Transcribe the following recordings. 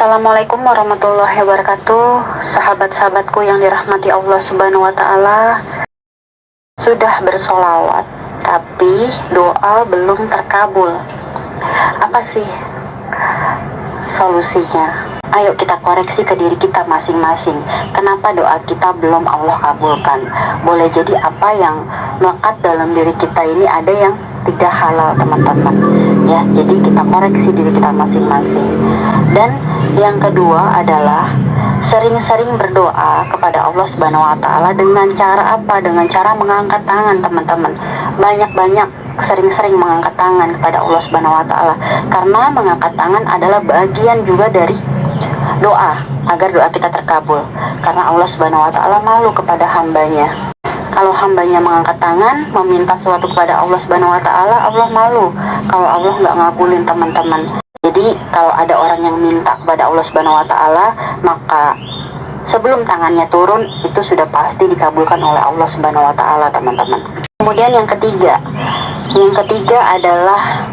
Assalamualaikum warahmatullahi wabarakatuh. Sahabat-sahabatku yang dirahmati Allah Subhanahu wa Ta'ala, sudah bersolawat tapi doa belum terkabul. Apa sih solusinya? Ayo kita koreksi ke diri kita masing-masing. Kenapa doa kita belum Allah kabulkan? Boleh jadi apa yang melekat dalam diri kita ini ada yang tidak halal, teman-teman. Ya, jadi kita koreksi diri kita masing-masing. Dan yang kedua adalah sering-sering berdoa kepada Allah Subhanahu wa Ta'ala. Dengan cara apa? Dengan cara mengangkat tangan, teman-teman. Banyak-banyak sering-sering mengangkat tangan kepada Allah Subhanahu wa Ta'ala, karena mengangkat tangan adalah bagian juga dari doa agar doa kita terkabul. Karena Allah Subhanahu wa Ta'ala malu kepada hambanya. Kalau hambanya mengangkat tangan meminta sesuatu kepada Allah Subhanahu wa Ta'ala, Allah malu kalau Allah nggak ngabulin, teman-teman. Jadi kalau ada orang yang minta kepada Allah Subhanahu wa Ta'ala, maka sebelum tangannya turun itu sudah pasti dikabulkan oleh Allah Subhanahu wa Ta'ala, teman-teman. Kemudian yang ketiga adalah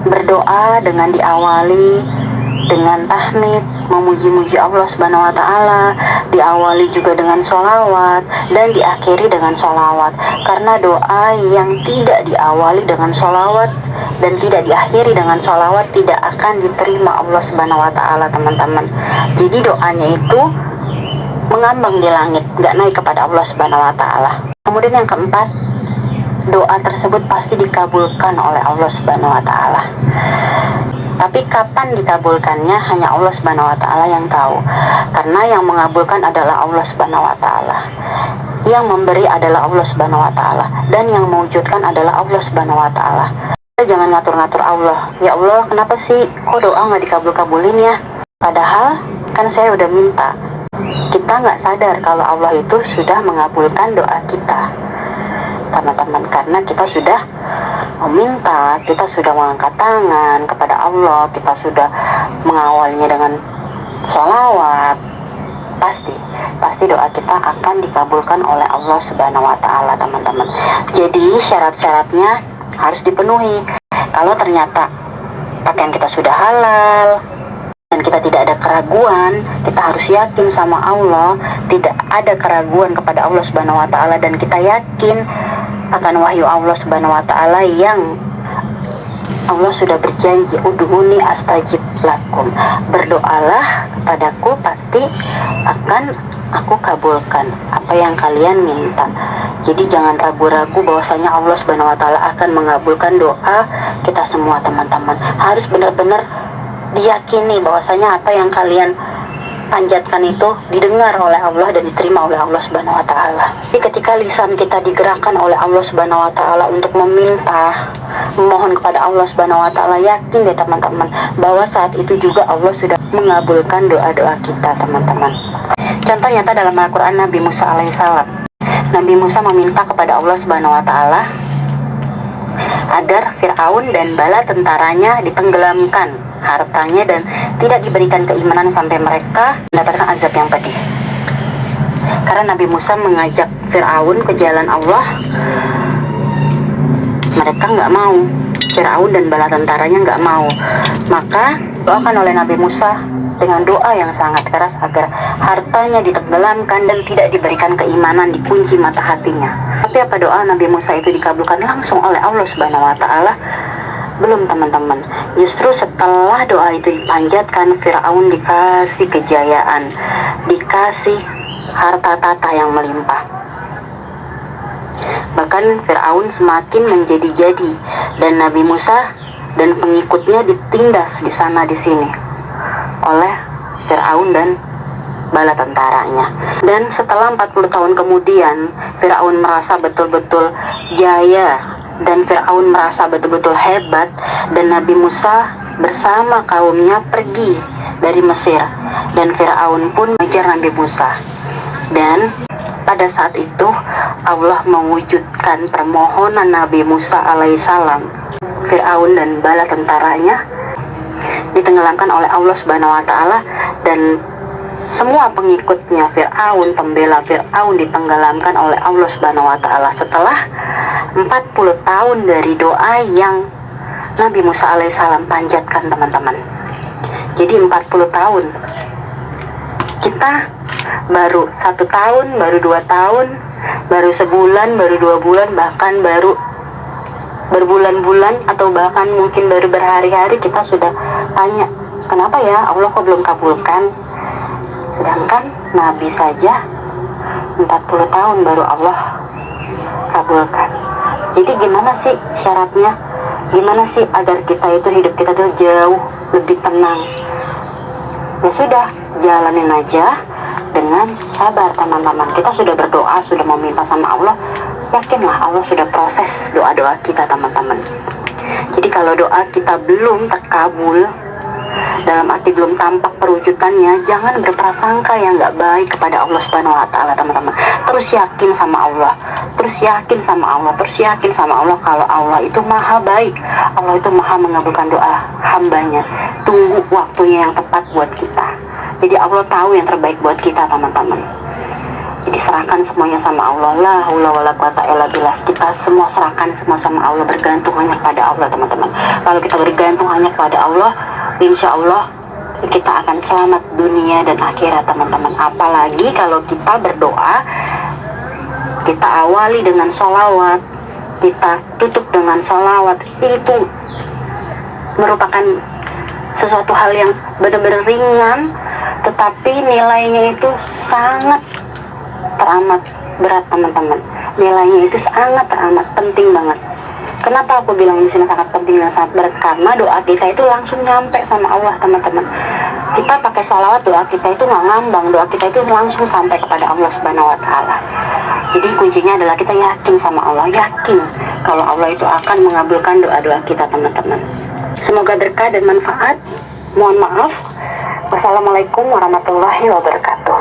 berdoa dengan diawali dengan tahmid, memuji-muji Allah Subhanahu wa Ta'ala, diawali juga dengan sholawat dan diakhiri dengan sholawat. Karena doa yang tidak diawali dengan sholawat dan tidak diakhiri dengan sholawat tidak akan diterima Allah Subhanahu wa Ta'ala, teman-teman. Jadi doanya itu mengambang di langit, gak naik kepada Allah Subhanahu wa Ta'ala. Kemudian yang keempat, doa tersebut pasti dikabulkan oleh Allah Subhanahu wa Ta'ala. Tapi kapan dikabulkannya hanya Allah Subhanahu wa Ta'ala yang tahu. Karena yang mengabulkan adalah Allah Subhanahu wa Ta'ala, yang memberi adalah Allah Subhanahu wa Ta'ala, dan yang mewujudkan adalah Allah Subhanahu wa Ta'ala. Kita jangan ngatur-ngatur Allah. Ya Allah, kenapa sih kok doa nggak dikabul-kabulin ya? Padahal kan saya udah minta. Kita nggak sadar kalau Allah itu sudah mengabulkan doa kita, teman-teman. Karena kita sudah meminta, kita sudah mengangkat tangan kepada Allah, kita sudah mengawalnya dengan sholawat. Pasti doa kita akan dikabulkan oleh Allah Subhanahu wa Ta'ala, teman-teman. Jadi syarat-syaratnya harus dipenuhi. Kalau ternyata pakaian kita sudah halal dan kita tidak ada keraguan, kita harus yakin sama Allah, tidak ada keraguan kepada Allah Subhanahu wa Ta'ala, dan kita yakin akan wahyu Allah Subhanahu wa Ta'ala yang Allah sudah berjanji, udhuni astajib lakum, berdoalah kepadaku pasti akan aku kabulkan apa yang kalian minta. Jadi jangan ragu-ragu bahwasanya Allah Subhanahu wa Ta'ala akan mengabulkan doa kita semua, teman-teman. Harus benar-benar diyakini bahwasanya apa yang kalian panjatkan itu didengar oleh Allah dan diterima oleh Allah Subhanahu wa Ta'ala. Jadi ketika lisan kita digerakkan oleh Allah Subhanahu wa Ta'ala untuk meminta, memohon kepada Allah Subhanahu wa Ta'ala, yakin deh teman-teman bahwa saat itu juga Allah sudah mengabulkan doa-doa kita, teman-teman. Contoh nyata dalam Al-Quran, Nabi Musa alaihissalam. Nabi Musa meminta kepada Allah Subhanahu wa Ta'ala agar Fir'aun dan bala tentaranya ditenggelamkan, hartanya, dan tidak diberikan keimanan sampai mereka mendapatkan azab yang pedih. Karena Nabi Musa mengajak Fir'aun ke jalan Allah, mereka nggak mau. Fir'aun dan bala tentaranya nggak mau. Maka doakan oleh Nabi Musa dengan doa yang sangat keras agar hartanya ditenggelamkan dan tidak diberikan keimanan, dikunci mata hatinya. Tapi apa doa Nabi Musa itu dikabulkan langsung oleh Allah Subhanahu wa Ta'ala? Belum, teman-teman. Justru setelah doa itu dipanjatkan, Fir'aun dikasih kejayaan, dikasih harta tata yang melimpah. Bahkan Fir'aun semakin menjadi-jadi, dan Nabi Musa dan pengikutnya ditindas di sana di sini oleh Fir'aun dan bala tentaranya. Dan setelah 40 tahun kemudian, Fir'aun merasa betul-betul jaya dan Fir'aun merasa betul-betul hebat, dan Nabi Musa bersama kaumnya pergi dari Mesir, dan Fir'aun pun mengejar Nabi Musa. Dan pada saat itu Allah mewujudkan permohonan Nabi Musa alaihissalam. Fir'aun dan bala tentaranya ditenggelamkan oleh Allah Subhanahu wa Ta'ala, dan semua pengikutnya Fir'aun, pembela Fir'aun, ditenggelamkan oleh Allah Subhanahu wa Ta'ala setelah 40 tahun dari doa yang Nabi Musa alaihissalam panjatkan, teman-teman. Jadi 40 tahun. Kita baru 1 tahun, baru 2 tahun, baru sebulan, baru 2 bulan, bahkan baru berbulan-bulan, atau bahkan mungkin baru berhari-hari kita sudah tanya, kenapa ya Allah kok belum kabulkan? Sedangkan Nabi saja 40 tahun baru Allah kabulkan. Jadi gimana sih syaratnya? Gimana sih agar kita itu, hidup kita tuh jauh lebih tenang? Ya sudah, jalanin aja dengan sabar teman-teman. Kita sudah berdoa, sudah meminta sama Allah, yakinlah Allah sudah proses doa-doa kita teman-teman. Jadi kalau doa kita belum terkabul, dalam arti belum tampak perwujudannya, jangan berprasangka yang nggak baik kepada Allah Subhanahu Wa Taala teman-teman. Terus yakin sama Allah, terus yakin sama Allah, terus yakin sama Allah kalau Allah itu maha baik, Allah itu maha mengabulkan doa hambanya. Tunggu waktunya yang tepat buat kita. Jadi Allah tahu yang terbaik buat kita teman-teman. Jadi serahkan semuanya sama Allah. La haula wala quwata illa billah. Kita semua serahkan semua sama Allah, bergantung hanya kepada Allah teman-teman. Kalau kita bergantung hanya kepada Allah, insya Allah kita akan selamat dunia dan akhirat teman-teman. Apalagi kalau kita berdoa, kita awali dengan sholawat, kita tutup dengan sholawat, itu merupakan sesuatu hal yang benar-benar ringan, tetapi nilainya itu sangat teramat berat teman-teman. Nilainya itu sangat teramat penting banget. Kenapa aku bilang di sini sangat penting dan sangat berat? Karena doa kita itu langsung nyampe sama Allah teman-teman. Kita pakai sholawat, doa kita itu nggak ngambang, doa kita itu langsung sampai kepada Allah Subhanahu Wa Taala. Jadi kuncinya adalah kita yakin sama Allah, yakin kalau Allah itu akan mengabulkan doa-doa kita teman-teman. Semoga berkah dan manfaat. Mohon maaf. Wassalamualaikum warahmatullahi wabarakatuh.